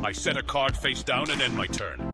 I set a card face down and end my turn.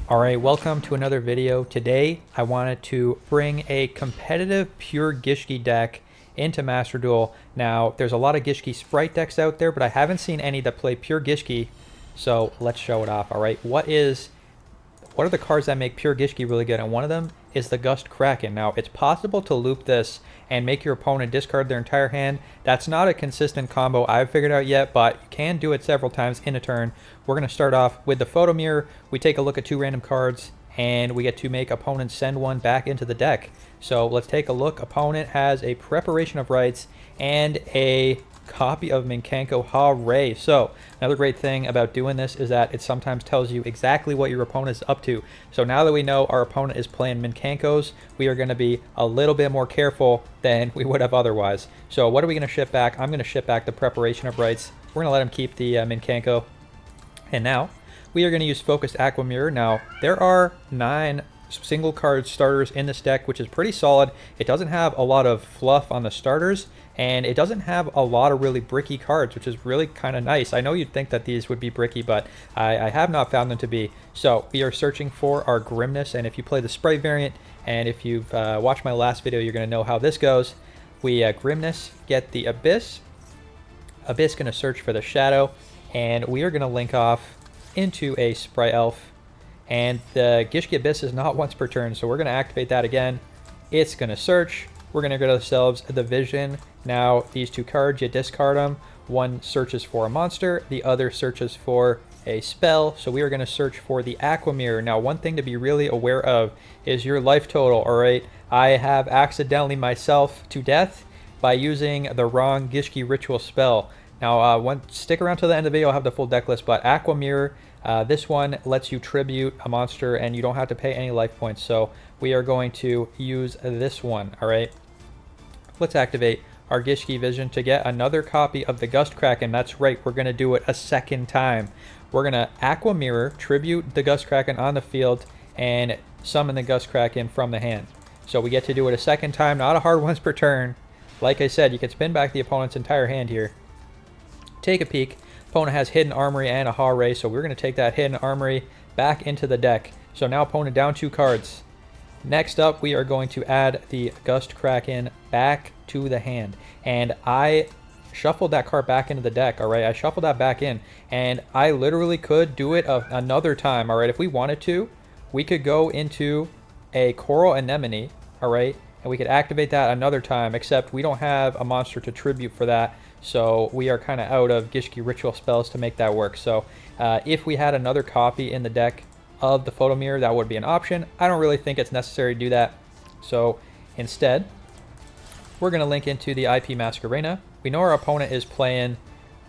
Alright, welcome to another video. Today I wanted to bring a competitive pure Gishki deck into MasterDuel. Now, there's a lot of Gishki Sprite decks out there, but I haven't seen any that play pure Gishki, so let's show it off. Alright, what are the cards that make pure Gishki really good? And one of them is the Gust Kraken. Now, it's possible to loop this and make your opponent discard their entire hand. That's not a consistent combo I've figured out yet, but you can do it several times in a turn. We're going to start off with the Photo Mirror. We take a look at two random cards, and we get to make opponents send one back into the deck. So let's take a look. Opponent has a Preparation of Rites and a copy of Minkanko Ha-Ray. So another great thing about doing this is that it sometimes tells you exactly what your opponent is up to. So now that we know our opponent is playing Minkankos, we are going to be a little bit more careful than we would have otherwise. So what are we going to ship back? I'm going to ship back the Preparation of Rites. We're going to let him keep the Minkanko. And now we are going to use Focused Aqua Mirror. Now there are 9 single card starters in this deck, which is pretty solid. It doesn't have a lot of fluff on the starters, and it doesn't have a lot of really bricky cards, which is really kind of nice. I know you'd think that these would be bricky, but I have not found them to be. So we are searching for our Grimness, and if you play the Sprite variant, and if you've watched my last video, you're going to know how this goes. We Grimness, get the Abyss. Abyss going to search for the Shadow, and we are going to link off into a Sprite Elf. And the Gishki Abyss is not once per turn, so we're going to activate that again. It's going to search. We're going to get ourselves the Vision. Now, these two cards, you discard them. One searches for a monster, the other searches for a spell. So we are going to search for the Aqua Mirror. Now, one thing to be really aware of is your life total, all right? I have accidentally myself to death by using the wrong Gishki Ritual spell. Now, stick around to the end of the video, I'll have the full deck list, but Aqua Mirror, this one lets you tribute a monster and you don't have to pay any life points. So we are going to use this one, all right? Let's activate our Gishki Vision to get another copy of the Gust Kraken. That's right, we're going to do it a second time. We're going to Aqua Mirror, tribute the Gust Kraken on the field, and summon the Gust Kraken from the hand. So we get to do it a second time, not a hard once per turn. Like I said, you can spin back the opponent's entire hand here. Take a peek. Opponent has Hidden Armory and a Ha-Ray, so we're going to take that Hidden Armory back into the deck. So now opponent down 2 cards. Next up, we are going to add the Gust Kraken back to the hand. And I shuffled that card back into the deck, all right? I shuffled that back in, and I literally could do it another time, all right? If we wanted to, we could go into a Coral Anemone, all right? And we could activate that another time, except we don't have a monster to tribute for that. So we are kind of out of Gishki Ritual spells to make that work. So if we had another copy in the deck of the Photo Mirror, that would be an option. I don't really think it's necessary to do that. So instead, we're going to link into the IP Masquerena. We know our opponent is playing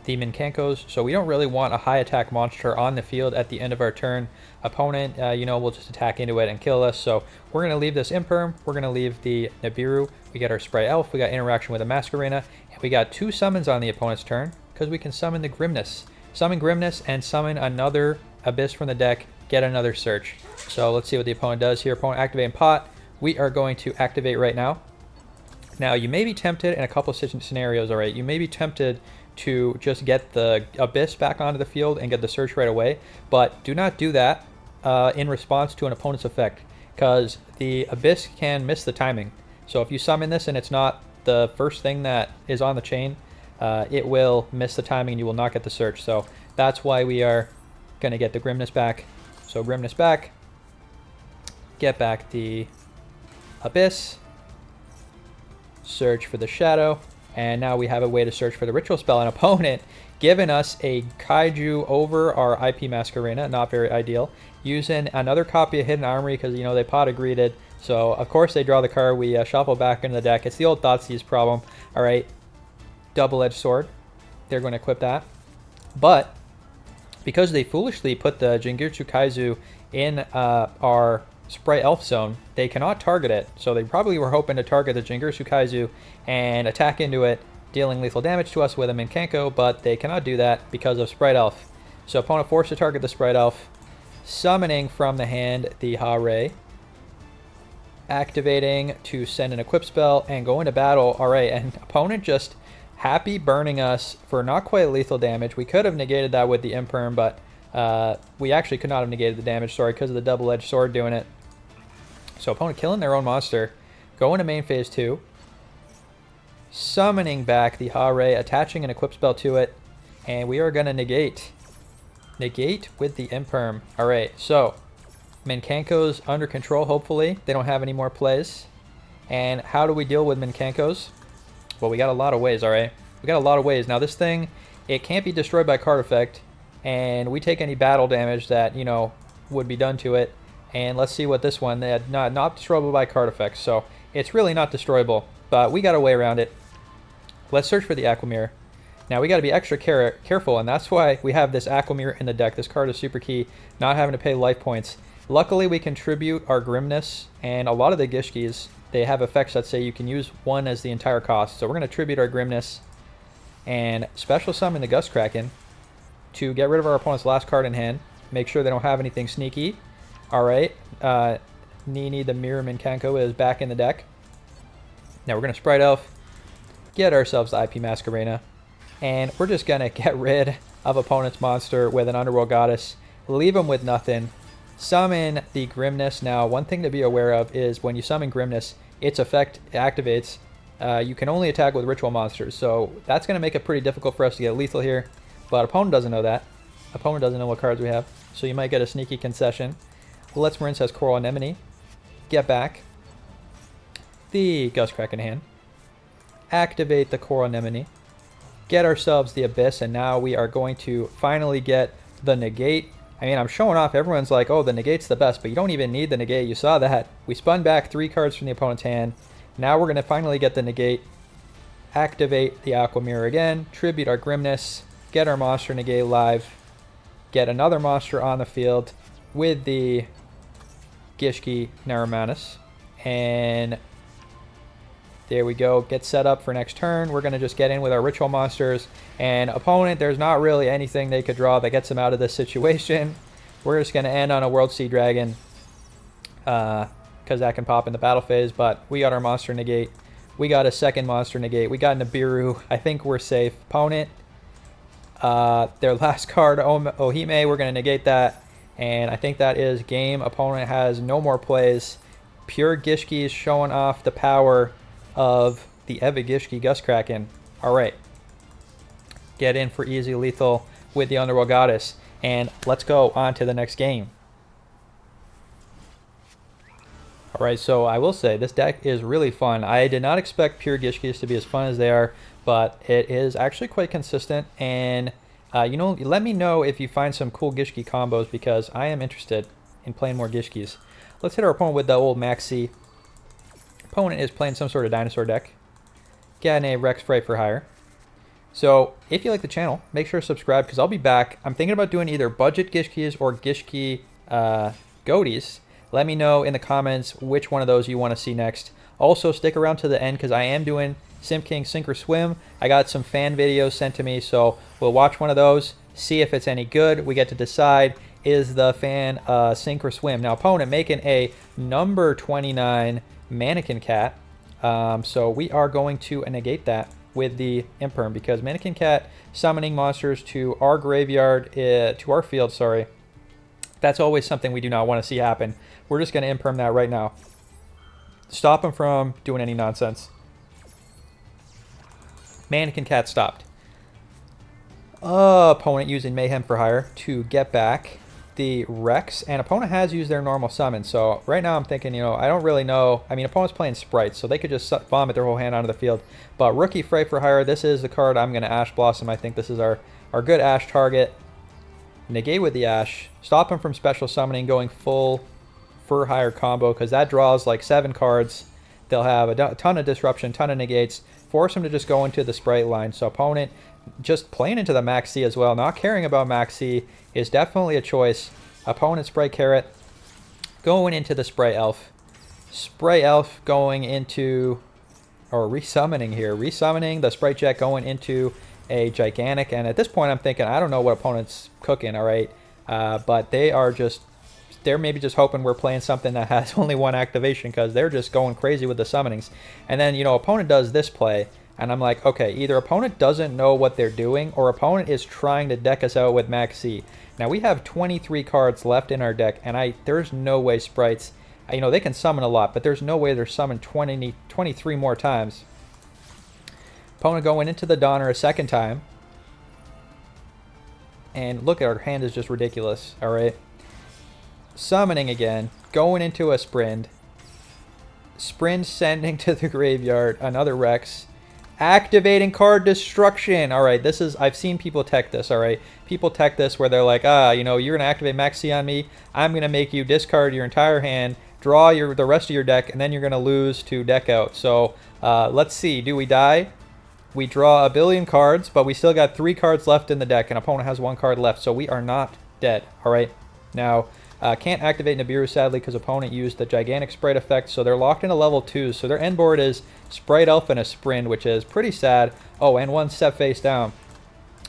the Minkankos, so we don't really want a high attack monster on the field at the end of our turn. Opponent, will just attack into it and kill us. So we're going to leave this Imperm. We're going to leave the Nibiru. We got our Sprite Elf. We got interaction with a Masquerena. And we got 2 summons on the opponent's turn because we can summon the Grimness. Summon Grimness and summon another Abyss from the deck. Get another search. So let's see what the opponent does here. Opponent activating pot. We are going to activate right now. Now, you may be tempted in a couple of scenarios, all right? You may be tempted to just get the Abyss back onto the field and get the search right away, but do not do that in response to an opponent's effect, because the Abyss can miss the timing. So if you summon this and it's not the first thing that is on the chain, it will miss the timing and you will not get the search. So that's why we are going to get the Grimness back. So Grimness back, get back the Abyss, search for the Shadow, and now we have a way to search for the Ritual spell. An opponent giving us a Kaiju over our IP Masquerena, not very ideal. Using another copy of Hidden Armory because, they pot agreed. So, of course, they draw the card. We shuffle back into the deck. It's the old Thoughtseize problem. All right, Double-Edged Sword. They're going to equip that. But because they foolishly put the Jingirsu Kaizu in our Sprite Elf zone, they cannot target it. So they probably were hoping to target the Jingirsu Kaizu and attack into it, dealing lethal damage to us with a Minkanko, but they cannot do that because of Sprite Elf. So opponent forced to target the Sprite Elf, summoning from the hand the Ha-Ray, activating to send an equip spell and go into battle. All right, and opponent just Happy burning us for not quite lethal damage. We could have negated that with the Imperm, but we actually could not have negated the damage, sorry, because of the double-edged sword doing it. So opponent killing their own monster. Going to main phase 2. Summoning back the Ha-Ray, attaching an equip spell to it. And we are going to negate. Negate with the Imperm. Alright, so Minkanko's under control, hopefully. They don't have any more plays. And how do we deal with Minkanko's? Well, we got a lot of ways, alright? We got a lot of ways. Now this thing, it can't be destroyed by card effect. And we take any battle damage that, you know, would be done to it. And let's see what this one, they had not destroyable by card effects. So it's really not destroyable, but we got a way around it. Let's search for the Aquamirror. Now we got to be extra careful, and that's why we have this Aquamirror in the deck. This card is super key, not having to pay life points. Luckily, we contribute our Grimness, and a lot of the Gishkis, they have effects that say you can use one as the entire cost. So we're going to tribute our Grimness and special summon the Gust Kraken to get rid of our opponent's last card in hand. Make sure they don't have anything sneaky. Alright, Nini the Mirror Minkanko is back in the deck. Now we're going to Sprite Elf, get ourselves the IP Masquerena, and we're just going to get rid of opponent's monster with an Underworld Goddess, leave them with nothing, summon the Grimness. Now, one thing to be aware of is when you summon Grimness, its effect activates. You can only attack with ritual monsters, so that's going to make it pretty difficult for us to get lethal here, but opponent doesn't know that. Opponent doesn't know what cards we have, so you might get a sneaky concession. Let's Marin says Coral Anemone. Get back the Gust Kraken hand. Activate the Coral Anemone. Get ourselves the Abyss, and now we are going to finally get the Negate. I mean, I'm showing off. Everyone's like, oh, the Negate's the best, but you don't even need the Negate. You saw that. We spun back 3 cards from the opponent's hand. Now we're going to finally get the Negate. Activate the Aquamirror again. Tribute our Grimness. Get our monster Negate live. Get another monster on the field with the Gishki Naramanus. And there we go. Get set up for next turn. We're going to just get in with our ritual monsters. And opponent, there's not really anything they could draw that gets them out of this situation. We're just going to end on a World Sea Dragon. Because that can pop in the battle phase. But we got our monster negate. We got a second monster negate. We got Nibiru. I think we're safe. Opponent, their last card, Ohime, we're going to negate that. And I think that is game. Opponent has no more plays. Pure Gishki is showing off the power of the Eva Gishki Gust Kraken. Alright. Get in for easy lethal with the Underworld Goddess. And let's go on to the next game. Alright, so I will say this deck is really fun. I did not expect Pure Gishkis to be as fun as they are, but it is actually quite consistent. And you know, let me know if you find some cool Gishki combos, because I am interested in playing more Gishkis. Let's hit our opponent with the old Maxi. Opponent is playing some sort of dinosaur deck. Getting a Rex Fright for hire. So if you like the channel, make sure to subscribe, because I'll be back. I'm thinking about doing either budget Gishkis or Gishki Goaties. Let me know in the comments which one of those you want to see next. Also, stick around to the end, because I am doing Sim King Sink or Swim. I got some fan videos sent to me, so we'll watch one of those, see if it's any good. We get to decide, is the fan Sink or Swim. Now, opponent making a number 29 Mannequin Cat. So we are going to negate that with the Imperm, because Mannequin Cat summoning monsters to our graveyard, to our field, sorry. That's always something we do not want to see happen. We're just going to Imperm that right now. Stop him from doing any nonsense. Mannequin Cat stopped. Opponent using Mayhem for hire to get back the Rex, and opponent has used their normal summon. So right now I'm thinking, you know, I don't really know. I mean, opponent's playing Sprights, so they could just vomit their whole hand onto the field. But Rookie Fright for hire, this is the card I'm going to Ash Blossom. I think this is our good Ash target. Negate with the Ash. Stop him from special summoning, going full for hire combo, because that draws like 7 cards. They'll have a ton of disruption, ton of negates. Force him to just go into the Sprite line. So opponent just playing into the Maxi as well. Not caring about Maxi is definitely a choice. Opponent Sprite Carrot going into the Sprite Elf. Sprite Elf going into, or resummoning here. Resummoning the Sprite Jet, going into a Gigantic. And at this point I'm thinking, I don't know what opponent's cooking, alright? But they are just, they're maybe just hoping we're playing something that has only 1 activation, because they're just going crazy with the summonings. And then, you know, opponent does this play. And I'm like, okay, either opponent doesn't know what they're doing or opponent is trying to deck us out with Max C. Now we have 23 cards left in our deck, and there's no way Sprights, you know, they can summon a lot, but there's no way they're summoned 23 more times. Opponent going into the Donner a second time. And look, our hand is just ridiculous, alright? Summoning again, going into a Sprint. Sprint sending to the graveyard, another Rex. Activating card destruction. Alright, this is, I've seen people tech this, alright? People tech this where they're like, you know, you're going to activate Max C on me. I'm going to make you discard your entire hand, draw the rest of your deck, and then you're going to lose to deck out. So, let's see. Do we die? We draw a billion cards, but we still got 3 cards left in the deck, and opponent has 1 card left, so we are not dead, alright? Now, can't activate Nibiru, sadly, because opponent used the gigantic Sprite effect, so they're locked into level 2, so their end board is Sprite Elf and a Sprint, which is pretty sad. Oh, and 1 step face down.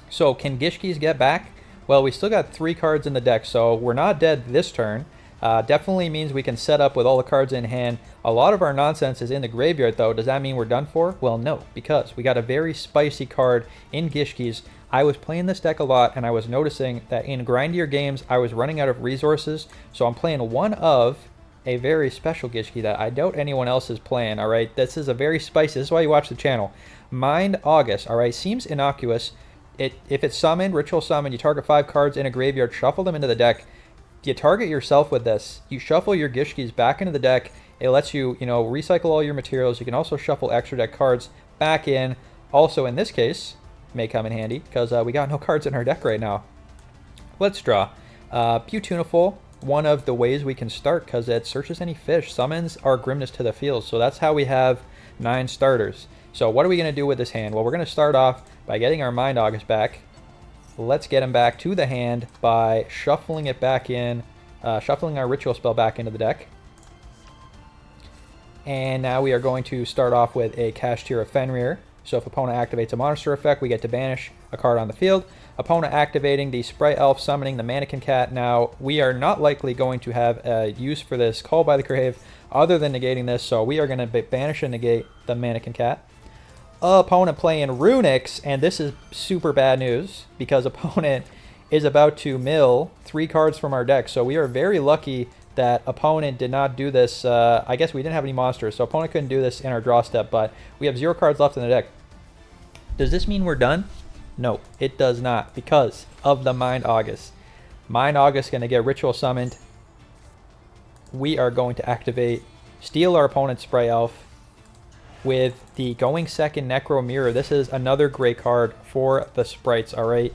So, can Gishkis get back? Well, we still got 3 cards in the deck, so we're not dead this turn. Definitely means we can set up with all the cards in hand. A lot of our nonsense is in the graveyard, though. Does that mean we're done for? Well, no, because we got a very spicy card in Gishkis. I was playing this deck a lot, and I was noticing that in grindier games, I was running out of resources. So I'm playing one of a very special Gishki that I doubt anyone else is playing, all right? This is a very spicy. This is why you watch the channel. Mind August, all right? Seems innocuous. If it's summoned, ritual summon, you target 5 cards in a graveyard, shuffle them into the deck. You target yourself with this. You shuffle your Gishkis back into the deck. It lets you, you know, recycle all your materials. You can also shuffle extra deck cards back in. Also, in this case, may come in handy because we got no cards in our deck right now. Let's draw. Beautiful, one of the ways we can start because it searches any fish. Summons our Grimness to the field. So that's how we have 9 starters. So what are we going to do with this hand? Well, we're going to start off by getting our Mind August back. Let's get him back to the hand by shuffling it back in, shuffling our ritual spell back into the deck. And now we are going to start off with a Kashtira of Fenrir. So if opponent activates a monster effect, we get to banish a card on the field. Opponent activating the Sprite Elf, summoning the Mannequin Cat. Now, we are not likely going to have a use for this Call by the Grave other than negating this, so we are going to banish and negate the Mannequin Cat. Opponent playing Runics, and this is super bad news because opponent is about to mill 3 cards from our deck. So we are very lucky that opponent did not do this. I guess we didn't have any monsters, so opponent couldn't do this in our draw step, but we have 0 cards left in the deck. Does this mean we're done? No, it does not because of the Mind August. Mind August is going to get ritual summoned. We are going to activate, steal our opponent's Sprite Elf. With the going second Necro Mirror, this is another great card for the Sprights, all right?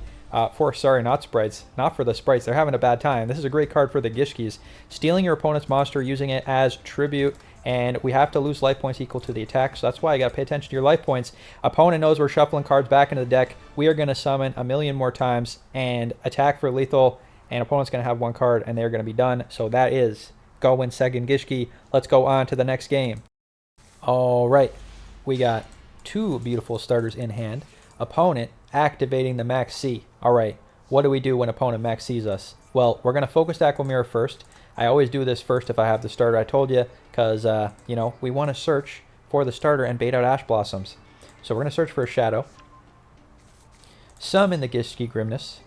Sorry, not Sprights. Not for the Sprights. They're having a bad time. This is a great card for the Gishkis. Stealing your opponent's monster, using it as tribute, and we have to lose life points equal to the attack, so that's why I got to pay attention to your life points. Opponent knows we're shuffling cards back into the deck. We are going to summon a million more times and attack for lethal, and opponent's going to have 1 card, and they're going to be done. So that is going second Gishki. Let's go on to the next game. All right, we got 2 beautiful starters in hand. Opponent activating the Max C. All right, what do we do when opponent Max C's us? Well, we're going to focus Aquamirror first. I always do this first if I have the starter. I told you because, you know, we want to search for the starter and bait out Ash Blossoms. So we're going to search for a Shadow. Summon the Gishki Grimness.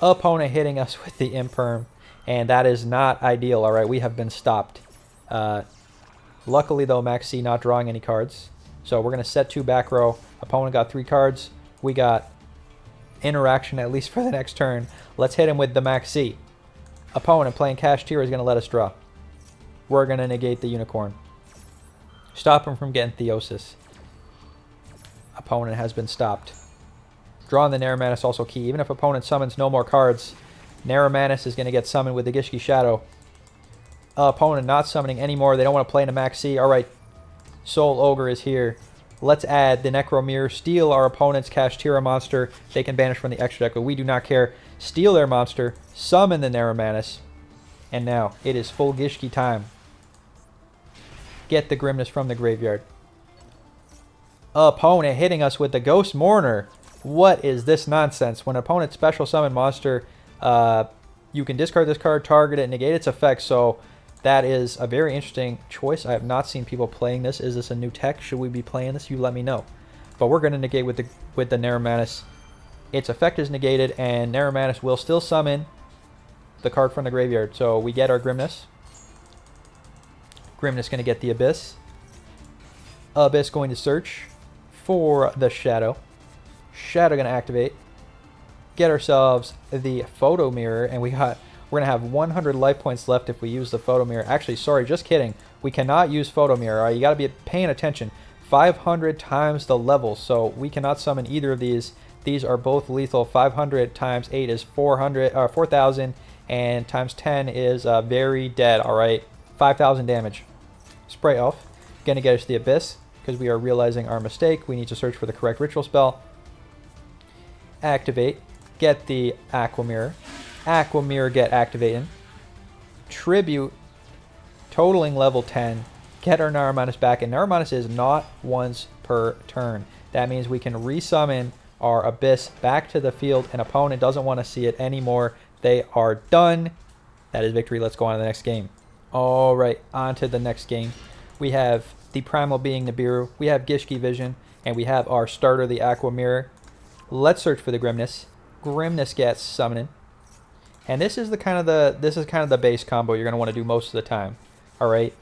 Opponent hitting us with the Imperm. And that is not ideal, all right? We have been stopped. Luckily, though, Max C not drawing any cards. So we're going to set 2 back row. Opponent got 3 cards. We got interaction, at least for the next turn. Let's hit him with the Max C. Opponent playing Kashtira is going to let us draw. We're going to negate the Unicorn. Stop him from getting Theosis. Opponent has been stopped. Drawing the Narrow also key. Even if opponent summons no more cards, Narrow is going to get summoned with the Gishki Shadow. Opponent not summoning anymore. They don't want to play into Max C. All right, Soul Ogre is here. Let's add the Necro Mirror. Steal our opponent's Kashtira monster. They can banish from the extra deck, but we do not care. Steal their monster. Summon the Narrow Manus. And now it is full Gishki time. Get the Grimness from the graveyard. Opponent hitting us with the Ghost Mourner. What is this nonsense? When opponent special summon monster, you can discard this card, target it, negate its effects. So that is a very interesting choice. I have not seen people playing this. Is this a new tech? Should we be playing this? You let me know. but we're going to negate with the Neromantis. Its effect is negated, and Neromantis will still summon the card from the graveyard. So we get our Grimness. Grimness going to get the Abyss. Abyss going to search for the Shadow. Shadow going to activate. Get ourselves the Photo Mirror, and we're going to have 100 life points left if we use the Photo Mirror. Actually, sorry, just kidding. We cannot use Photo Mirror. All right, you got to be paying attention. 500 times the level, so we cannot summon either of these. These are both lethal. 500 times 8 is 4,000, and times 10 is very dead. All right, 5,000 damage. Sprite Elf gonna get us the Abyss because we are realizing our mistake. We need to search for the correct ritual spell. Activate. Get the Aqua Mirror. Aqua Mirror get activating. Tribute. Totaling level 10. Get our Neromantis back, and Neromantis is not once per turn. That means we can resummon our Abyss back to the field. An opponent doesn't want to see it anymore. They are done. That is victory. Let's go on to the next game. All right, on to the next game. We have the Primal Being Nibiru. We have Gishki Vision, and we have our starter, the Aqua Mirror. Let's search for the Grimness. Grimness gets summoning, and this is kind of the base combo you're going to want to do most of the time. All right.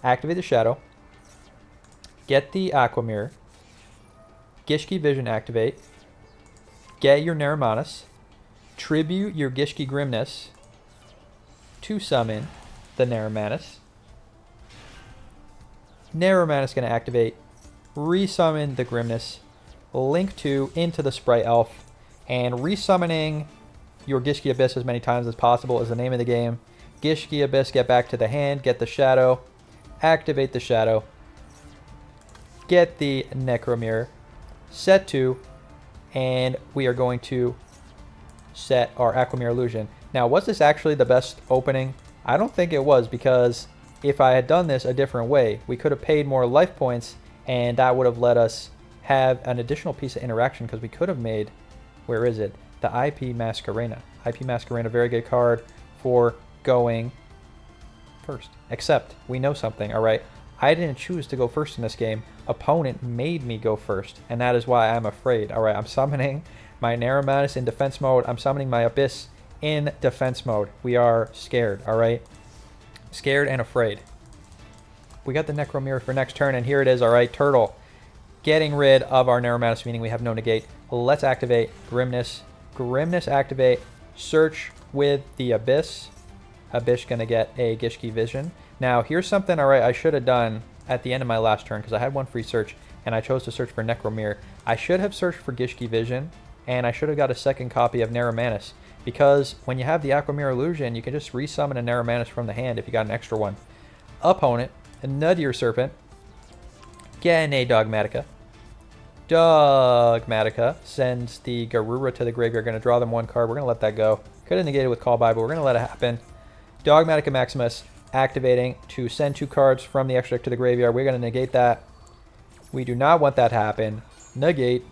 Activate the Shadow. Get the Aqua Mirror. Gishki Vision activate. Get your Neromantis. Tribute your Gishki Grimness to summon the Neromantis. Neromantis going to activate. Resummon the Grimness. Link 2 into the Sprite Elf. And resummoning your Gishki Abyss as many times as possible is the name of the game. Gishki Abyss, get back to the hand. Get the Shadow. Activate the Shadow. Get the Necro Mirror. Set 2. And we are going to set our Aqua Mirror Illusion. Now, was this actually the best opening? I don't think it was, because if I had done this a different way, we could have paid more life points, and that would have let us have an additional piece of interaction, because we could have made, where is it? The IP Masquerena. IP Masquerena, very good card for going first. Except, we know something, alright? I didn't choose to go first in this game. Opponent made me go first, and that is why I'm afraid. Alright, I'm summoning my Neromantis in defense mode. I'm summoning my Abyss in defense mode. We are scared, alright? Scared and afraid. We got the Necro Mirror for next turn, and here it is, alright? Turtle. Getting rid of our Neromantis, meaning we have no negate. Let's activate Grimness. Grimness activate. Search with the Abyss. Abyss gonna get a Gishki Vision. Now, here's something, alright, I should have done at the end of my last turn, because I had one free search, and I chose to search for Necro Mirror. I should have searched for Gishki Vision, and I should have got a second copy of Neromantis, because when you have the Aqua Mirror Illusion, you can just resummon a Neromantis from the hand if you got an extra one. Opponent, a Nuttier Serpent, getting a Dogmatica. Dogmatica sends the Garura to the graveyard. Going to draw them one card. We're going to let that go. Could have negated with Call By, but we're going to let it happen. Dogmatica Maximus activating to send 2 cards from the extra deck to the graveyard. We're going to negate that. We do not want that to happen. Negate.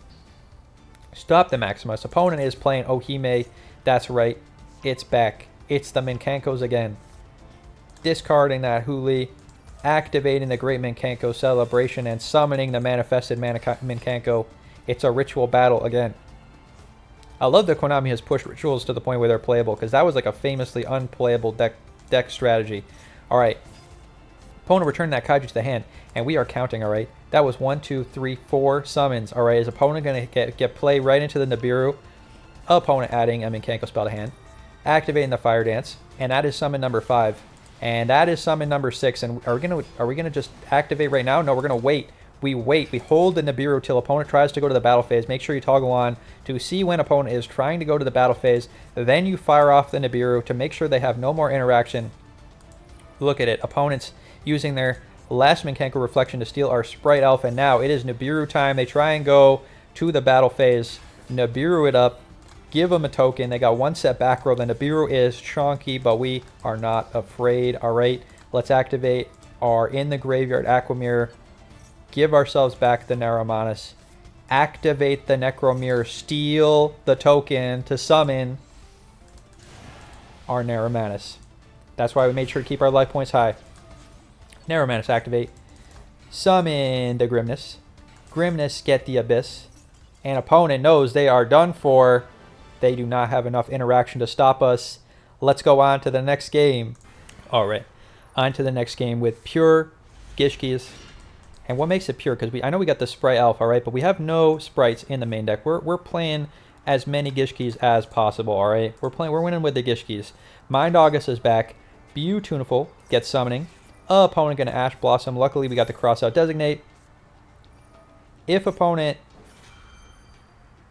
Stop the Maximus. Opponent is playing Ohime. That's right. It's back. It's the Minkankos again. Discarding that Huli. Activating the Great Minkanko Celebration and summoning the Manifested Minkanko. It's a ritual battle again. I love that Konami has pushed rituals to the point where they're playable, because that was like a famously unplayable deck strategy. Alright. Opponent returning that Kaiju to the hand, and we are counting, alright? That was 1, 2, 3, 4 summons, alright? Is opponent going to get play right into the Nibiru? Opponent adding a Minkanko spell to hand. Activating the Fire Dance, and that is summon number 5. And that is summon number 6. And are we gonna just activate right now? No, we're gonna wait. We wait. We hold the Nibiru till opponent tries to go to the battle phase. Make sure you toggle on to see when opponent is trying to go to the battle phase. Then you fire off the Nibiru to make sure they have no more interaction. Look at it. Opponents using their last Minkanko Reflection to steal our Sprite Elf. And now it is Nibiru time. They try and go to the battle phase. Nibiru it up. Give them a token. They got 1 set back row. The Nibiru is chonky, but we are not afraid. All right, let's activate our in the graveyard Aqua Mirror. Give ourselves back the Neromantis. Activate the Necro Mirror. Steal the token to summon our Neromantis. That's why we made sure to keep our life points high. Neromantis activate. Summon the Grimness. Grimness, get the Abyss. And opponent knows they are done for. They do not have enough interaction to stop us. Let's go on to the next game. All right, on to the next game with pure Gishkis. And what makes it pure? Because I know we got the Sprite Alpha, right? But we have no Sprights in the main deck. We're playing as many Gishkis as possible, all right? We're winning with the Gishkis. Mind August is back. Beautiful, gets summoning. Opponent gonna Ash Blossom. Luckily, we got the cross out designate. If opponent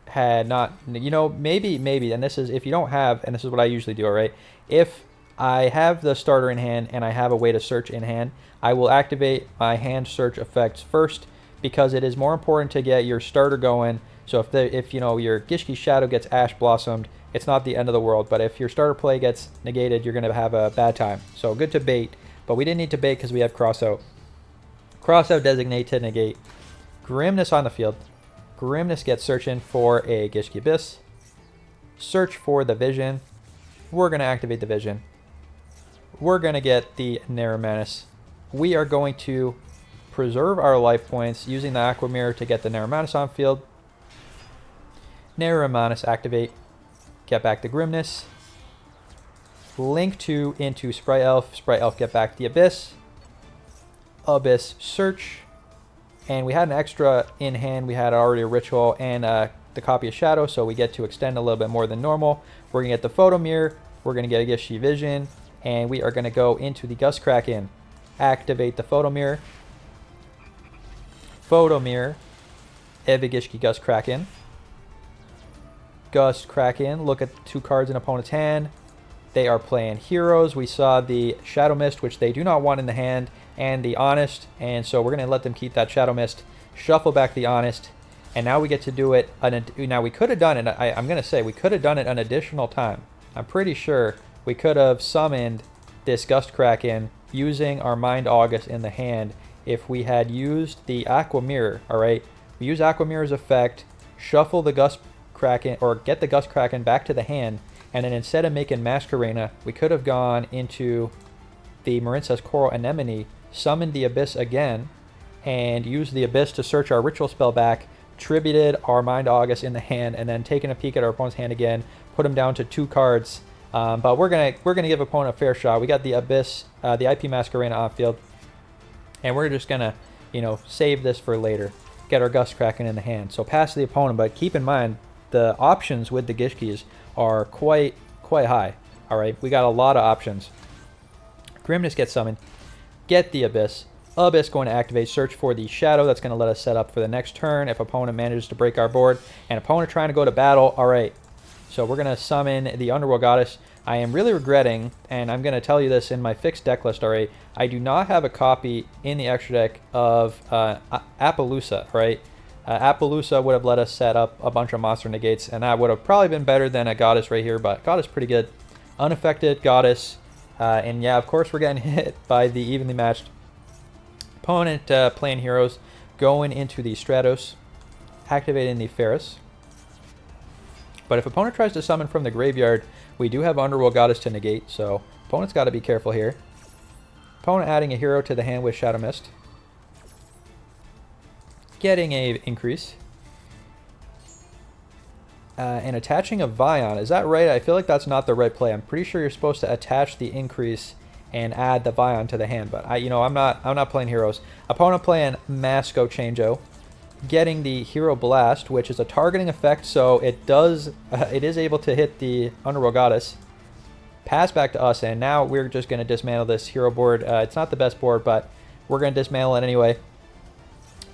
had not, you know, maybe, and this is if you don't have, and this is what I usually do, all right? If I have the starter in hand and I have a way to search in hand, I will activate my hand search effects first because it is more important to get your starter going. So if you know your Gishki Shadow gets Ash Blossomed, it's not the end of the world. But if your starter play gets negated, you're going to have a bad time. So good to bait, but we didn't need to bait because we have Crossout. Crossout designate to negate. Grimness on the field. Grimness gets searching for a Gishki Abyss. Search for the Vision. We're going to activate the Vision. We're going to get the Narrow We are going to preserve our life points using the Aqua Mirror to get the Narrow on field. Narrow activate. Get back the Grimness. Link 2 into Sprite Elf. Sprite Elf get back the Abyss. Abyss search. And we had an extra in hand. We had already a Ritual and the copy of Shadow, so we get to extend a little bit more than normal. We're going to get the Photo Mirror. We're going to get a Gishki Vision. And we are going to go into the Gust Kraken. Activate the Photo Mirror. Photo Mirror. Evigishki Gust Kraken. Gust Kraken. Look at 2 cards in opponent's hand. They are playing heroes. We saw the Shadow Mist, which they do not want in the hand, and the Honest. And so we're going to let them keep that Shadow Mist. Shuffle back the Honest. And now we get to do it. Now we could have done it. I'm going to say we could have done it an additional time. I'm pretty sure we could have summoned this Gust Kraken using our Mind August in the hand if we had used the Aqua Mirror, all right? We use Aqua Mirror's effect, shuffle the Gust Kraken, or get the Gust Kraken back to the hand, and then instead of making Masquerena, we could have gone into the Marincess Coral Anemone, summoned the Abyss again, and used the Abyss to search our Ritual spell back, tributed our Mind August in the hand, and then taken a peek at our opponent's hand again, put him down to 2 cards. But we're gonna give opponent a fair shot. We got the Abyss, the IP Masquerena on field, and we're just gonna, you know, save this for later. Get our Gust Kraken in the hand. So pass the opponent, but keep in mind the options with the Gishkis are quite high. All right, we got a lot of options. Grimness gets summoned. Get the Abyss. Abyss going to activate. Search for the Shadow. That's going to let us set up for the next turn if opponent manages to break our board. And opponent trying to go to battle. All right. So we're going to summon the Underworld Goddess. I am really regretting, and I'm going to tell you this in my fixed deck list, all right? I do not have a copy in the extra deck of Appaloosa, right? Appaloosa would have let us set up a bunch of monster negates, and that would have probably been better than a Goddess right here, but Goddess pretty good. Unaffected Goddess, and yeah, of course we're getting hit by the evenly matched opponent playing heroes, going into the Stratos, activating the Ferris. But if opponent tries to summon from the graveyard, we do have Underworld Goddess to negate, so opponent's got to be careful here. Opponent adding a hero to the hand with Shadow Mist. Getting a increase. And attaching a Vion. Is that right? I feel like that's not the right play. I'm pretty sure you're supposed to attach the increase and add the Vion to the hand, but I'm not playing heroes. Opponent playing Masco Changeo. Getting the Hero Blast, which is a targeting effect, so it is able to hit the Underworld Goddess. Pass back to us, and now we're just going to dismantle this hero board. It's not the best board, but we're going to dismantle it anyway.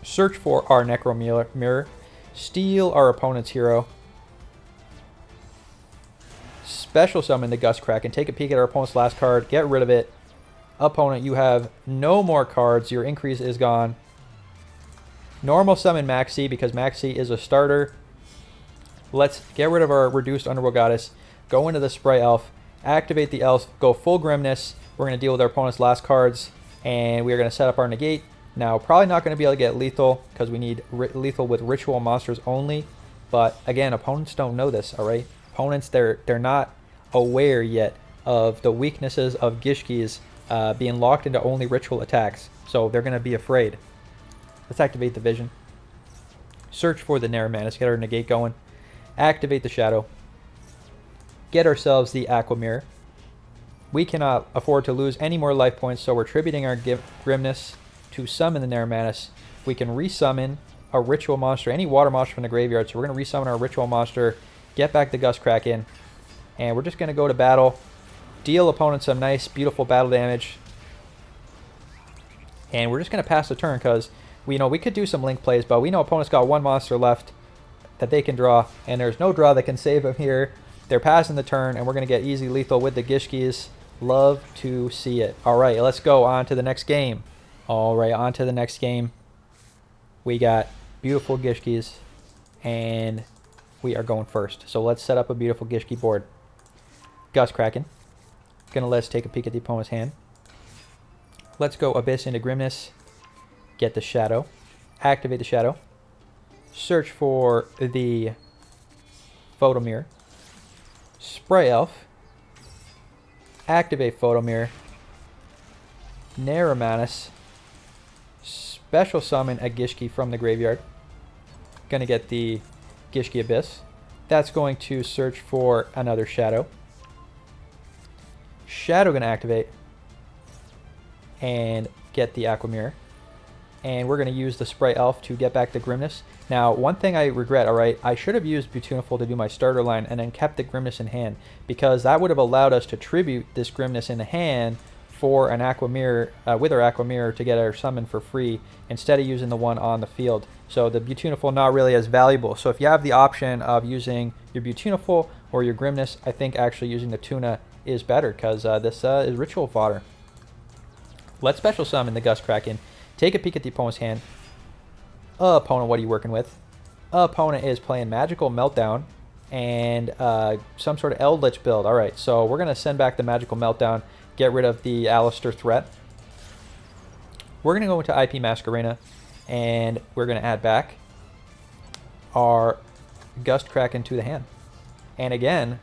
Search for our Necro Mirror. Steal our opponent's hero. Special summon the Gust Kraken. Take a peek at our opponent's last card. Get rid of it. Opponent, you have no more cards. Your increase is gone. Normal summon Maxi because Maxi is a starter. Let's get rid of our reduced Underworld Goddess. Go into the Sprite Elf. Activate the Elf. Go full Grimness. We're going to deal with our opponent's last cards. And we are going to set up our negate. Now, probably not going to be able to get lethal because we need lethal with ritual monsters only. But again, opponents don't know this, all right? Opponents, they're not aware yet of the weaknesses of Gishkis being locked into only ritual attacks. So they're going to be afraid. Let's activate the Vision. Search for the Naramanus, get our negate going. Activate the Shadow. Get ourselves the Aqua Mirror. We cannot afford to lose any more life points, so we're tributing our Grimness to summon the Naramanus. We can resummon a ritual monster, any water monster from the graveyard. So we're going to resummon our ritual monster, get back the Gust Kraken, and we're just going to go to battle, deal opponents some nice, beautiful battle damage. And we're just going to pass the turn because we could do some link plays, but we know opponents got one monster left that they can draw, and there's no draw that can save them here. They're passing the turn, and we're going to get easy lethal with the Gishkis. Love to see it. All right, let's go on to the next game. All right, on to the next game. We got beautiful Gishkis, and we are going first. So let's set up a beautiful Gishki board. Gust Kraken. Gonna let's take a peek at the opponent's hand. Let's go Abyss into Grimness. Get the Shadow. Activate the Shadow. Search for the Photo Mirror. Spray Elf. Activate Photo Mirror. Naramanus. Special summon a Gishki from the graveyard. Gonna get the Gishki Abyss. That's going to search for another Shadow. Shadow gonna activate and get the Aqua Mirror. And we're going to use the Sprite Elf to get back the Grimness. Now, one thing I regret, alright, I should have used Beautiful to do my starter line and then kept the Grimness in hand, because that would have allowed us to tribute this Grimness in the hand for an Aqua Mirror, with our Aqua Mirror to get our summon for free, instead of using the one on the field. So the Beautiful not really as valuable. So if you have the option of using your Beautiful or your Grimness, I think actually using the Tuna is better, because this is Ritual Fodder. Let's special summon the Gust Kraken. Take a peek at the opponent's hand. Opponent, what are you working with? Opponent is playing Magical Meltdown and some sort of Eldritch build. Alright, so we're going to send back the Magical Meltdown, get rid of the Alistair threat. We're going to go into IP Masquerena, and we're going to add back our Gust Kraken to the hand. And again,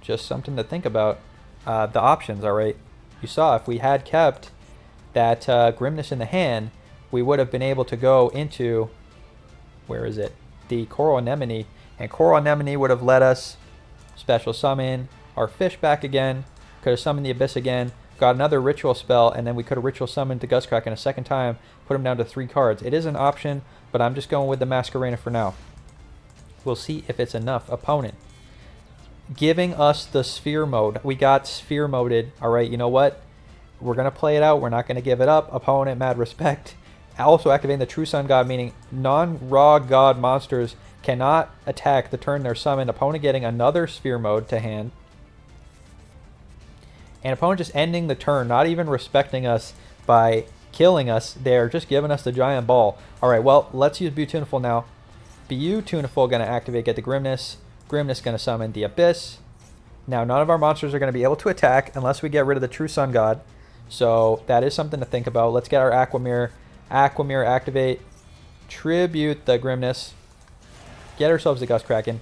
just something to think about, the options, alright? You saw if we had kept that Grimness in the hand, we would have been able to go into, where is it? The Coral Anemone, and Coral Anemone would have let us special summon our fish back again, could have summoned the Abyss again, got another ritual spell, and then we could have ritual summoned the Gust Kraken a second time, put him down to 3 cards. It is an option, but I'm just going with the Masquerena for now. We'll see if it's enough. Opponent giving us the Sphere mode. We got Sphere moded. Alright, you know what? We're going to play it out. We're not going to give it up. Opponent, mad respect. Also activating the True Sun God, meaning non-raw god monsters cannot attack the turn they're summoned. Opponent getting another Sphere mode to hand. And opponent just ending the turn, not even respecting us by killing us. They're just giving us the giant ball. Alright, well, let's use Beautiful now. Beautiful going to activate, get the Grimness. Grimness going to summon the Abyss. Now, none of our monsters are going to be able to attack unless we get rid of the True Sun God. So that is something to think about. Let's get our Aqua Mirror. Aqua Mirror activate. Tribute the Grimness. Get ourselves the Gust Kraken.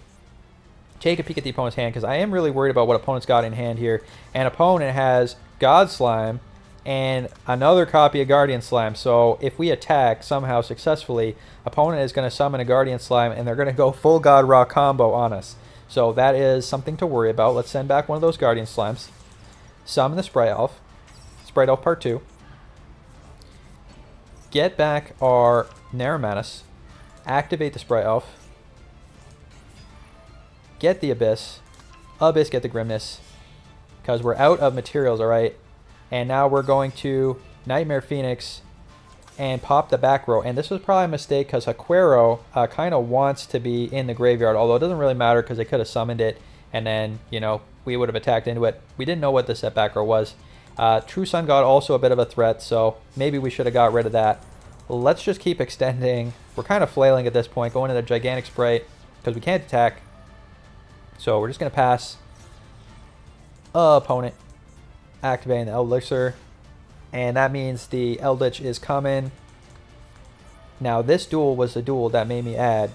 Take a peek at the opponent's hand, because I am really worried about what opponent's got in hand here. And opponent has God Slime and another copy of Guardian Slime. So if we attack somehow successfully, opponent is going to summon a Guardian Slime, and they're going to go full God Raw combo on us. So that is something to worry about. Let's send back one of those Guardian Slimes. Summon the Sprite Elf. Sprite Elf Part 2. Get back our Naramanus. Activate the Sprite Elf. Get the Abyss. Abyss, get the Grimness. Because we're out of materials, alright? And now we're going to Nightmare Phoenix and pop the back row. And this was probably a mistake, because Haquero kind of wants to be in the graveyard, although it doesn't really matter because they could have summoned it, and then, we would have attacked into it. We didn't know what the set back row was. True Sun God also a bit of a threat, so maybe we should have got rid of that. Let's just keep extending. We're kind of flailing at this point, going to the Gigantic Sprite, because we can't attack. So we're just going to pass. Opponent activating the Elixir. And that means the Eldritch is coming. Now this duel was the duel that made me add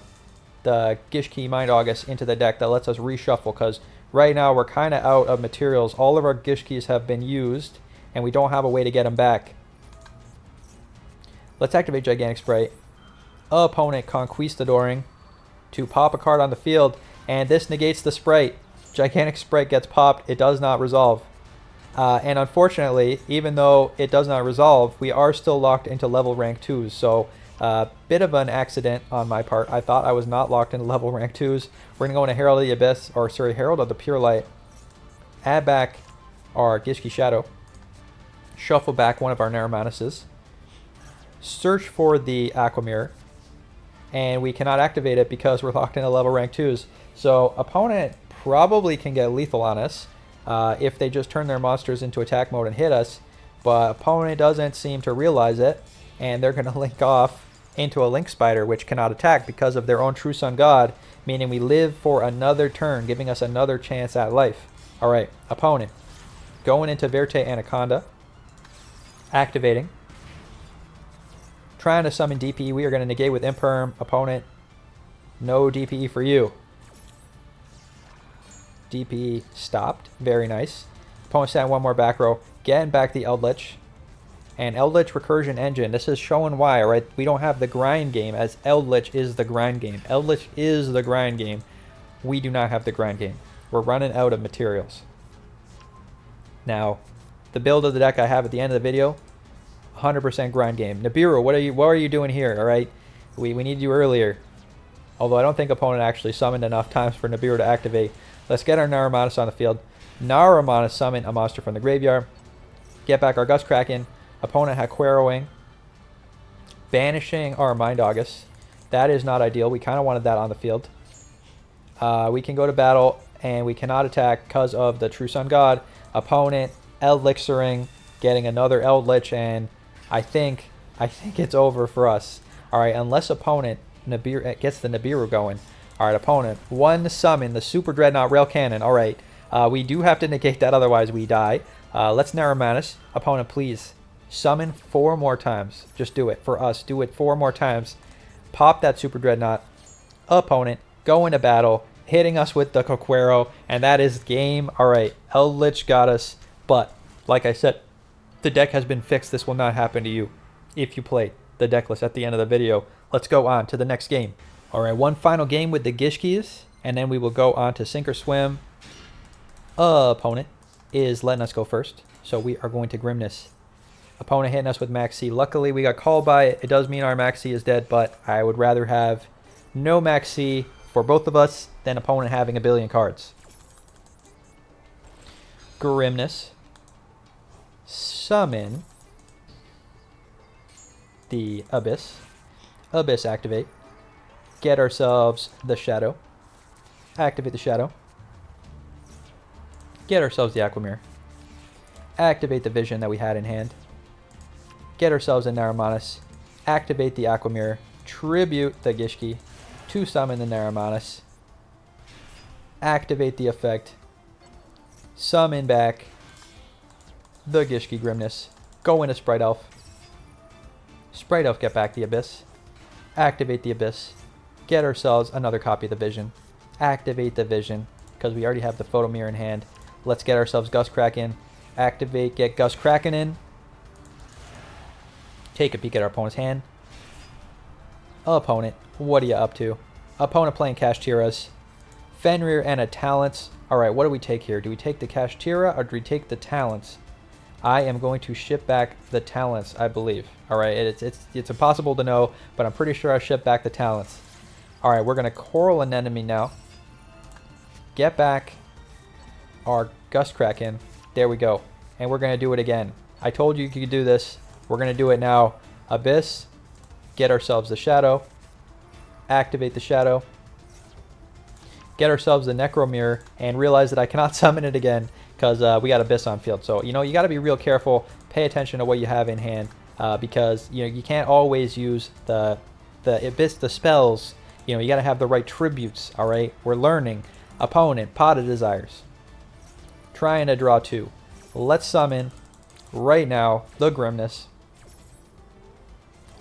the Gishki Mind August into the deck that lets us reshuffle, because right now we're kind of out of materials. All of our Gishkis have been used, and we don't have a way to get them back. Let's activate Gigantic Sprite. Opponent Conquistadoring to pop a card on the field, and this negates the Sprite. Gigantic Sprite gets popped. It does not resolve. And unfortunately, even though it does not resolve, we are still locked into level rank 2s. So bit of an accident on my part. I thought I was not locked into level rank 2s. We're going to go into Herald of the Abyss, or sorry, Herald of the Pure Light. Add back our Gishki Shadow. Shuffle back one of our Narumanases. Search for the Aquamirror. And we cannot activate it because we're locked into level rank 2s. So opponent probably can get lethal on us if they just turn their monsters into attack mode and hit us. But opponent doesn't seem to realize it, and they're going to link off into a Link Spider, which cannot attack because of their own True Sun God, meaning we live for another turn, giving us another chance at life. Alright, opponent. Going into Verte Anaconda. Activating. Trying to summon DPE. We are going to negate with Imperm. Opponent. No DPE for you. DPE stopped. Very nice. Opponent sat one more back row. Getting back the Eldritch. And Eldritch Recursion Engine. This is showing why, right? We don't have the grind game, as Eldritch is the grind game. Eldritch is the grind game. We do not have the grind game. We're running out of materials. Now, the build of the deck I have at the end of the video, 100% grind game. Nibiru, what are you doing here? All right, we needed you earlier. Although I don't think opponent actually summoned enough times for Nibiru to activate. Let's get our Narumana's on the field. Narumana's summon a monster from the graveyard. Get back our Gust Kraken. Opponent had Quarrowing. Banishing our Mind August. That is not ideal. We kind of wanted that on the field. We can go to battle, and we cannot attack because of the True Sun God. Opponent Eldixiring, getting another Eldritch, and I think it's over for us. Alright, unless opponent Nibiru gets the Nibiru going. Alright, opponent. One summon, the Super Dreadnought Rail Cannon. Alright, we do have to negate that, otherwise we die. Let's Narumanis. Opponent, please. Summon 4 more times. Just do it for us. Do it 4 more times. Pop that Super Dreadnought. Opponent, go into battle, hitting us with the Coquero, and that is game. Alright, Eldritch got us, but like I said, the deck has been fixed. This will not happen to you if you play the deck list at the end of the video. Let's go on to the next game. Alright, one final game with the Gishkis, and then we will go on to Sink or Swim. Opponent is letting us go first, so we are going to Grimness. Opponent hitting us with Max C. Luckily, we got called by it. It does mean our Max C is dead, but I would rather have no Max C for both of us than opponent having a billion cards. Grimness. Summon the Abyss. Abyss activate. Get ourselves the Shadow. Activate the Shadow. Get ourselves the Aquamirror. Activate the Vision that we had in hand. Get ourselves a Narumanis. Activate the Aquamirror. Tribute the Gishki to summon the Narumanis. Activate the effect. Summon back the Gishki Grimness. Go into Sprite Elf. Sprite Elf, get back the Abyss. Activate the Abyss. Get ourselves another copy of the Vision. Activate the Vision, because we already have the Photo Mirror in hand. Let's get ourselves Gust Kraken. Activate, get Gust Kraken in. Take a peek at our opponent's hand. Opponent, what are you up to? Opponent playing Kashtiras. Fenrir and a Talents. Alright, what do we take here? Do we take the Kashtira or do we take the Talents? I am going to ship back the Talents, I believe. Alright, it's impossible to know, but I'm pretty sure I ship back the Talents. Alright, we're going to Coral an enemy now. Get back our Gust Kraken. There we go. And we're going to do it again. I told you could do this. We're going to do it now. Abyss. Get ourselves the Shadow. Activate the Shadow. Get ourselves the Necro Mirror. And realize that I cannot summon it again because we got Abyss on field. So, you know, you got to be real careful. Pay attention to what you have in hand because, you know, you can't always use the Abyss, the spells. You know, you got to have the right tributes, all right? We're learning. Opponent, Pot of Desires. Trying to draw 2. Let's summon right now the Grimness.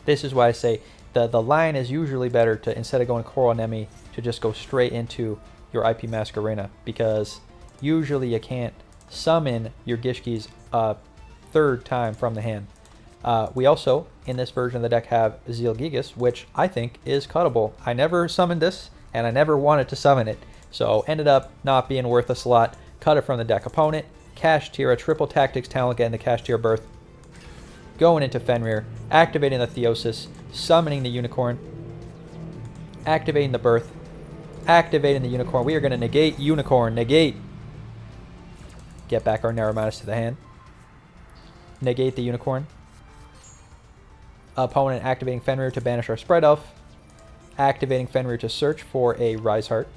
This is why I say the line is usually better to, instead of going Coral Anemone, to just go straight into your IP Masquerena, because usually you can't summon your Gishkis a 3rd time from the hand. We also, in this version of the deck have Yugioh, which I think is cuttable. I never summoned this, and I never wanted to summon it, so ended up not being worth a slot. Cut it from the deck. Opponent, Cash Tier, a triple tactics talent, getting the Cash Tier birth. Going into Fenrir, activating the Theosis, summoning the Unicorn, activating the birth, activating the Unicorn. We are going to negate Unicorn, negate. Get back our Narrow to the hand. Negate the Unicorn. Opponent activating Fenrir to banish our Sprite Elf. Activating Fenrir to search for a Rise Heart.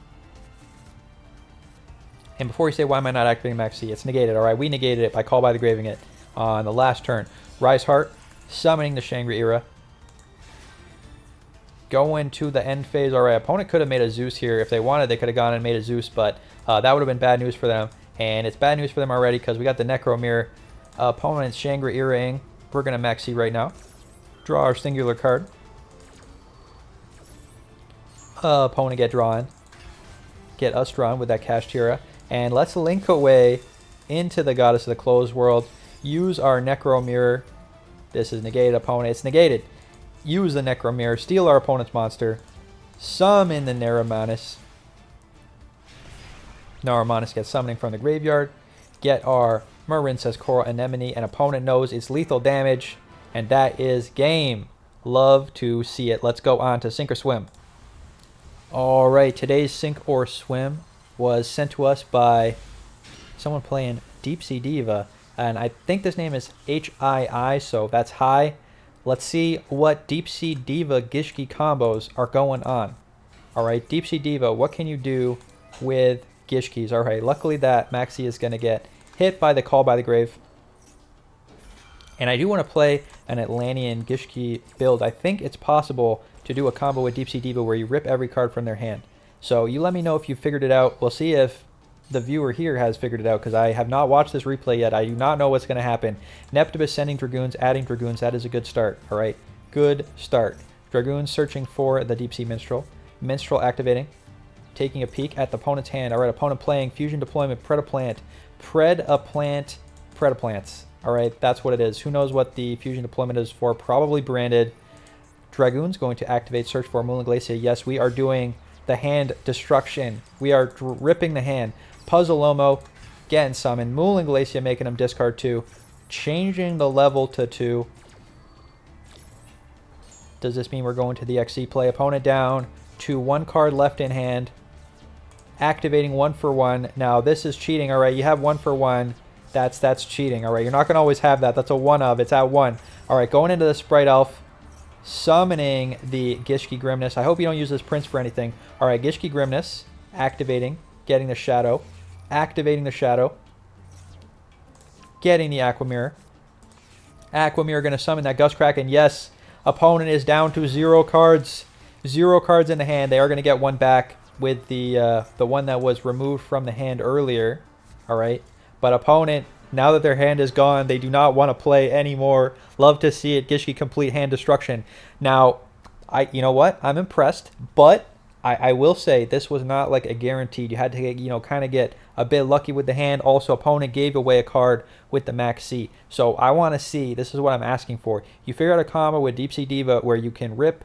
And before you say, why am I not activating Maxx C? It's negated, alright? We negated it by Call by the Graving it on the last turn. Rise Heart, summoning the Shangri-Ira. Going to the end phase. Alright, opponent could have made a Zeus here. If they wanted, they could have gone and made a Zeus, but that would have been bad news for them. And it's bad news for them already because we got the Necro Mirror. Opponent's Shangri-Ira-ing. We're going to Maxx C right now. Draw our singular card. Opponent get drawn. Get us drawn with that Cash Tira. And let's link away into the Goddess of the Closed World. Use our Necro Mirror. This is negated, opponent. It's negated. Use the Necro Mirror. Steal our opponent's monster. Summon the Narrow-Manus. Narrow-Manus gets summoning from the graveyard. Get our Marincess Coral Anemone. And opponent knows it's lethal damage. And that is game. Love to see it. Let's go on to Sink or Swim. Alright, today's Sink or Swim was sent to us by someone playing Deep Sea Diva. And I think this name is HII, so that's high. Let's see what Deep Sea Diva Gishki combos are going on. Alright, Deep Sea Diva, what can you do with Gishkis? Alright, luckily that Maxx C is going to get hit by the Call by the Grave. And I do want to play an Atlantean Gishki build. I think it's possible to do a combo with Deep Sea Diva where you rip every card from their hand. So you let me know if you figured it out. We'll see if the viewer here has figured it out because I have not watched this replay yet. I do not know what's going to happen. Neptibus sending Dragoons, adding Dragoons. That is a good start. All right, good start. Dragoons searching for the Deep Sea Minstrel. Minstrel activating. Taking a peek at the opponent's hand. All right, opponent playing Fusion Deployment, Predaplant. Predaplants. All right, that's what it is. Who knows what the Fusion Deployment is for? Probably branded. Dragoon's going to activate Search for Moonlit Glacier. Yes, we are doing the hand destruction. We are ripping the hand. Puzzle-Lomo getting summoned. Moonlit Glacier making him discard 2. Changing the level to 2. Does this mean we're going to the XC play? Opponent down to 1 card left in hand. Activating 1 for 1. Now this is cheating. All right, you have 1 for 1. That's cheating. All right, you're not going to always have that. That's a 1 of. It's at 1. All right, going into the Sprite Elf. Summoning the Gishki Grimness. I hope you don't use this Prince for anything. All right, Gishki Grimness. Activating. Getting the Shadow. Activating the Shadow. Getting the Aquamirror. Aquamirror going to summon that Gust Kraken. Yes, opponent is down to 0 cards. 0 cards in the hand. They are going to get 1 back with the one that was removed from the hand earlier. All right, but opponent, now that their hand is gone, they do not want to play anymore. Love to see it. Gishki complete hand destruction. Now, you know what? I'm impressed, but I will say this was not like a guaranteed. You had to get, kind of get a bit lucky with the hand. Also, opponent gave away a card with the Maxx C. So I want to see, this is what I'm asking for. You figure out a combo with Deep Sea Diva where you can rip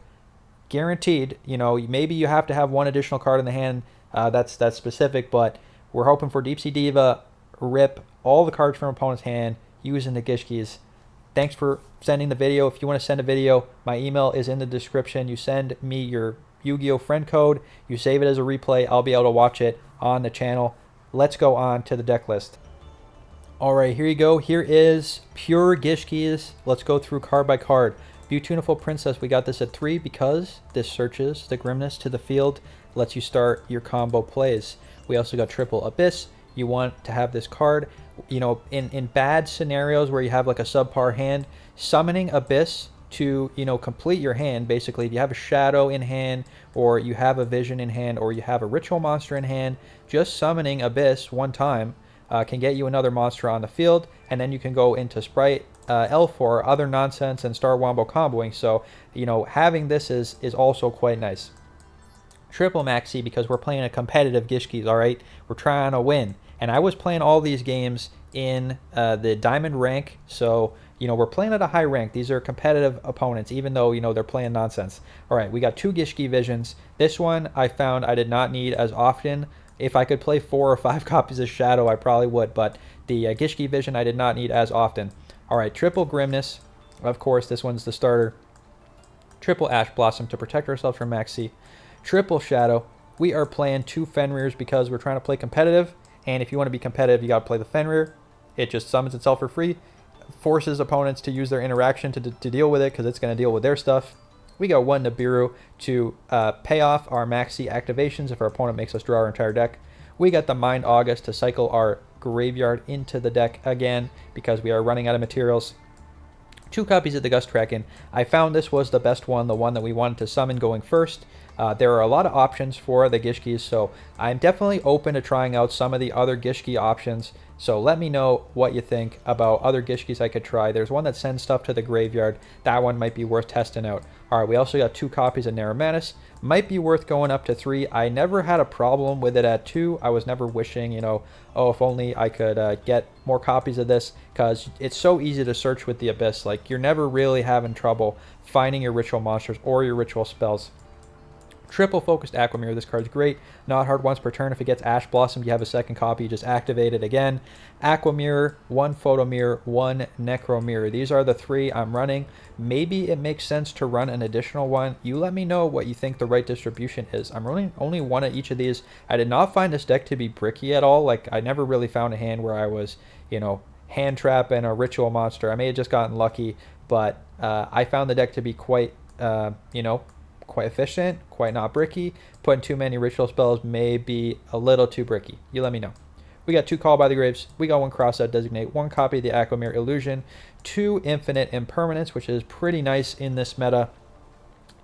guaranteed. Maybe you have to have 1 additional card in the hand. That's specific, but we're hoping for Deep Sea Diva, rip all the cards from opponent's hand using the Gishkis. Thanks for sending the video. If you want to send a video, my email is in the description. You send me your Yu-Gi-Oh friend code. You save it as a replay. I'll be able to watch it on the channel. Let's go on to the deck list. All right, here you go. Here is pure Gishkis. Let's go through card by card. Beautiful Princess, we got this at 3 because this searches the Grimness to the field, lets you start your combo plays. We also got Triple Abyss. You want to have this card, in bad scenarios where you have like a subpar hand, summoning Abyss to, complete your hand. Basically, if you have a Shadow in hand, or you have a Vision in hand, or you have a Ritual monster in hand, just summoning Abyss 1 time can get you another monster on the field, and then you can go into Sprite Elf or other nonsense and start wombo comboing. So, having this is also quite nice. Triple Maxx C because we're playing a competitive Gishkis, all right? We're trying to win. And I was playing all these games in the diamond rank. So, we're playing at a high rank. These are competitive opponents, even though, they're playing nonsense. All right, we got 2 Gishki Visions. This one I found I did not need as often. If I could play 4 or 5 copies of Shadow, I probably would, but the Gishki Vision I did not need as often. All right, triple Grimness. Of course, this one's the starter. Triple Ash Blossom to protect ourselves from Maxi. Triple Shadow. We are playing 2 Fenrirs because we're trying to play competitive, and if you want to be competitive, you got to play the Fenrir. It just summons itself for free, forces opponents to use their interaction to deal with it because it's going to deal with their stuff. We got 1 Nibiru to pay off our Maxi activations if our opponent makes us draw our entire deck. We got the Mind August to cycle our graveyard into the deck again because we are running out of materials. 2 copies of the Gust Kraken. I found this was the best one, the one that we wanted to summon going first. There are a lot of options for the Gishkis, so I'm definitely open to trying out some of the other Gishki options. So let me know what you think about other Gishkis I could try. There's one that sends stuff to the graveyard. That one might be worth testing out. All right, we also got 2 copies of Narrow Might be worth going up to 3. I never had a problem with it at 2. I was never wishing, oh, if only I could get more copies of this, because it's so easy to search with the Abyss. Like, you're never really having trouble finding your ritual monsters or your ritual spells. Triple Focused Aquamirror. This card's great. Not hard once per turn. If it gets Ash Blossom, you have a second copy. You just activate it again. Aquamirror, 1 Photo Mirror, 1 Necro Mirror. These are the 3 I'm running. Maybe it makes sense to run an additional one. You let me know what you think the right distribution is. I'm running only 1 of each of these. I did not find this deck to be bricky at all. Like, I never really found a hand where I was, hand trapping a ritual monster. I may have just gotten lucky, but I found the deck to be quite, quite efficient, quite not bricky. Putting too many ritual spells may be a little too bricky. You let me know. We got 2 Call by the Graves. We got 1 Crossout Designate, 1 copy of the Aquamirror Illusion, 2 Infinite Impermanence, which is pretty nice in this meta.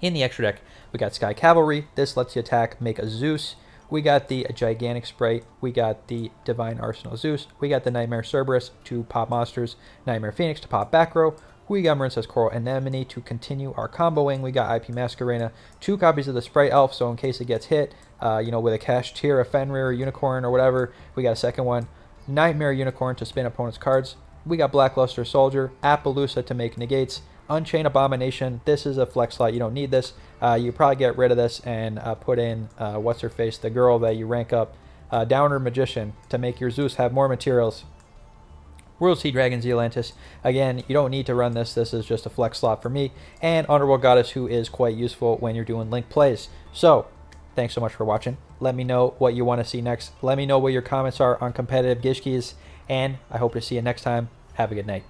In the extra deck, we got Sky Cavalry. This lets you attack, make a Zeus. We got the Gigantic Sprite. We got the Divine Arsenal Zeus. We got the Nightmare Cerberus to pop monsters. Nightmare Phoenix to pop back row. We got Marincess Coral Anemone to continue our comboing. We got IP Masquerena, 2 copies of the Sprite Elf, so in case it gets hit, with a Cash Tier, a Fenrir, a Unicorn, or whatever, we got a second one. Nightmare Unicorn to spin opponent's cards. We got Blackluster Soldier, Appaloosa to make negates, Unchained Abomination. This is a flex slot. You don't need this. You probably get rid of this and put in, what's-her-face, the girl that you rank up, Downer Magician, to make your Zeus have more materials. World Sea Dragon Zealantis. Again, you don't need to run this. This is just a flex slot for me. And Underworld Goddess, who is quite useful when you're doing link plays. So, thanks so much for watching. Let me know what you want to see next. Let me know what your comments are on competitive Gishkis. And I hope to see you next time. Have a good night.